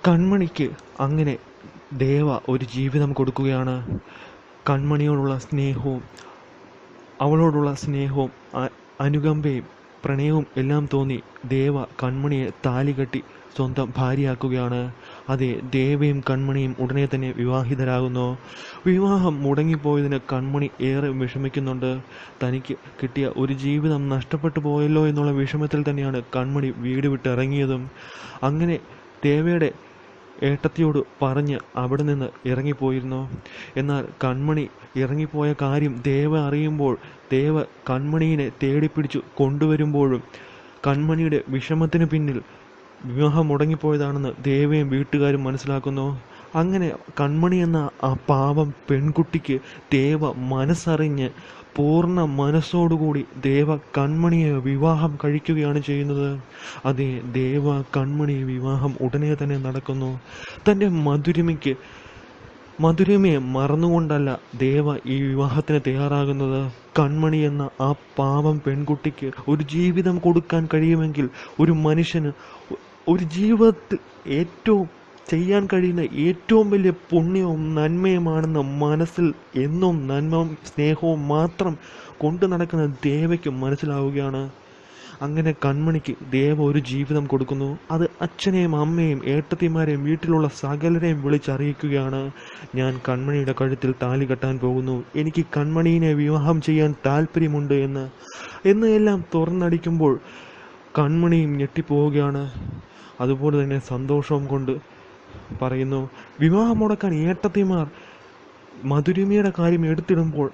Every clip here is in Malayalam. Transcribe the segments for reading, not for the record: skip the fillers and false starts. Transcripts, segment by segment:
കൺമണിക്ക് അങ്ങനെ ദേവ ഒരു ജീവിതം കൊടുക്കുകയാണ്. കൺമണിയോടുള്ള സ്നേഹവും അവളോടുള്ള സ്നേഹവും അനുകമ്പയും പ്രണയവും എല്ലാം തോന്നി ദേവ കൺമണിയെ താലി കെട്ടി സ്വന്തം ഭാര്യയാക്കുകയാണ്. അതെ, ദേവയും കൺമണിയും ഉടനെ തന്നെ വിവാഹിതരാകുന്നു. വിവാഹം മുടങ്ങിപ്പോയതിന് കൺമണി ഏറെ വിഷമിക്കുന്നുണ്ട്. തനിക്ക് കിട്ടിയ ഒരു ജീവിതം നഷ്ടപ്പെട്ടു പോയല്ലോ എന്നുള്ള വിഷമത്തിൽ തന്നെയാണ് കൺമണി വീട് വിട്ടിറങ്ങിയതും. അങ്ങനെ ദേവയുടെ ഏട്ടത്തിയോട് പറഞ്ഞ് അവിടെ നിന്ന് ഇറങ്ങിപ്പോയിരുന്നു. എന്നാൽ കൺമണി ഇറങ്ങിപ്പോയ കാര്യം ദേവ അറിയുമ്പോൾ ദേവ കൺമണിയെ തേടിപ്പിടിച്ചു കൊണ്ടുവരുമ്പോഴും കൺമണിയുടെ വിഷമത്തിന് പിന്നിൽ വിവാഹം മുടങ്ങിപ്പോയതാണെന്ന് ദേവയും വീട്ടുകാരും മനസ്സിലാക്കുന്നു. അങ്ങനെ കൺമണി എന്ന ആ പാവം പെൺകുട്ടിക്ക് ദേവ മനസ്സറിഞ്ഞ് പൂർണ്ണ മനസ്സോടുകൂടി ദേവ കൺമണിയെ വിവാഹം കഴിക്കുകയാണ് ചെയ്യുന്നത്. അതെ, ദേവ കൺമണി വിവാഹം ഉടനെ തന്നെ നടക്കുന്നു. തൻ്റെ മധുരിമയെ മറന്നുകൊണ്ടല്ല ദേവ ഈ വിവാഹത്തിന് തയ്യാറാകുന്നത്. കൺമണി എന്ന ആ പാവം പെൺകുട്ടിക്ക് ഒരു ജീവിതം കൊടുക്കാൻ കഴിയുമെങ്കിൽ ഒരു മനുഷ്യന് ഒരു ജീവിതത്തിൽ ചെയ്യാൻ കഴിയുന്ന ഏറ്റവും വലിയ പുണ്യവും നന്മയുമാണെന്ന് മനസ്സിൽ എന്നും നന്മയും സ്നേഹവും മാത്രം കൊണ്ടു നടക്കുന്ന ദേവയ്ക്ക് മനസ്സിലാവുകയാണ്. അങ്ങനെ കൺമണിക്ക് ദേവ ഒരു ജീവിതം കൊടുക്കുന്നു. അത് അച്ഛനെയും അമ്മയും ഏട്ടത്തിമാരെയും വീട്ടിലുള്ള സകലരെയും വിളിച്ചറിയിക്കുകയാണ്. ഞാൻ കൺമണിയുടെ കഴുത്തിൽ താലി കെട്ടാൻ പോകുന്നു, എനിക്ക് കൺമണിയെ വിവാഹം ചെയ്യാൻ താല്പര്യമുണ്ട് എന്ന് എല്ലാം തുറന്നടിക്കുമ്പോൾ കൺമണിയും ഞെട്ടിപ്പോവുകയാണ്. അതുപോലെ തന്നെ സന്തോഷവും കൊണ്ട് പറയുന്നു, വിവാഹം മുടക്കാൻ ഏട്ടത്തിമാർ മധുരിമയുടെ കാര്യം എടുത്തിടുമ്പോൾ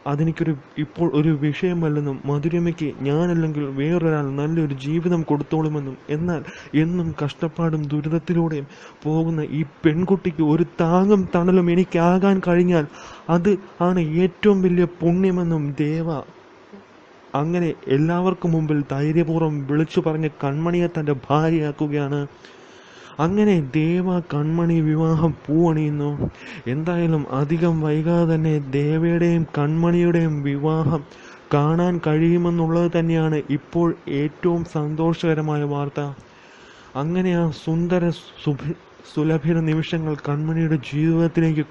ഇപ്പോൾ ഒരു വിഷയമല്ലെന്നും മധുരിമയ്ക്ക് ഞാനല്ലെങ്കിൽ വേറൊരാൾ നല്ലൊരു ജീവിതം കൊടുത്തോളുമെന്നും എന്നാൽ എന്നും കഷ്ടപ്പാടും ദുരിതത്തിലൂടെയും പോകുന്ന ഈ പെൺകുട്ടിക്ക് ഒരു താങ്ങും തണലും എനിക്കാകാൻ കഴിഞ്ഞാൽ അത് ആണ് ഏറ്റവും വലിയ പുണ്യമെന്നും ദേവ അങ്ങനെ എല്ലാവർക്കും മുമ്പിൽ ധൈര്യപൂർവ്വം വിളിച്ചു പറഞ്ഞ് കൺമണിയെ തൻ്റെ ഭാര്യയാക്കുകയാണ്. അങ്ങനെ ദേവ കൺമണി വിവാഹം പൂവണിയുന്നു. എന്തായാലും അധികം വൈകാതെ തന്നെ ദേവയുടെയും കൺമണിയുടെയും വിവാഹം കാണാൻ കഴിയുമെന്നുള്ളത് തന്നെയാണ് ഇപ്പോൾ ഏറ്റവും സന്തോഷകരമായ വാർത്ത. അങ്ങനെ ആ സുന്ദര സുലഭിത നിമിഷങ്ങൾ കൺമണിയുടെ ജീവിതത്തിലേക്ക്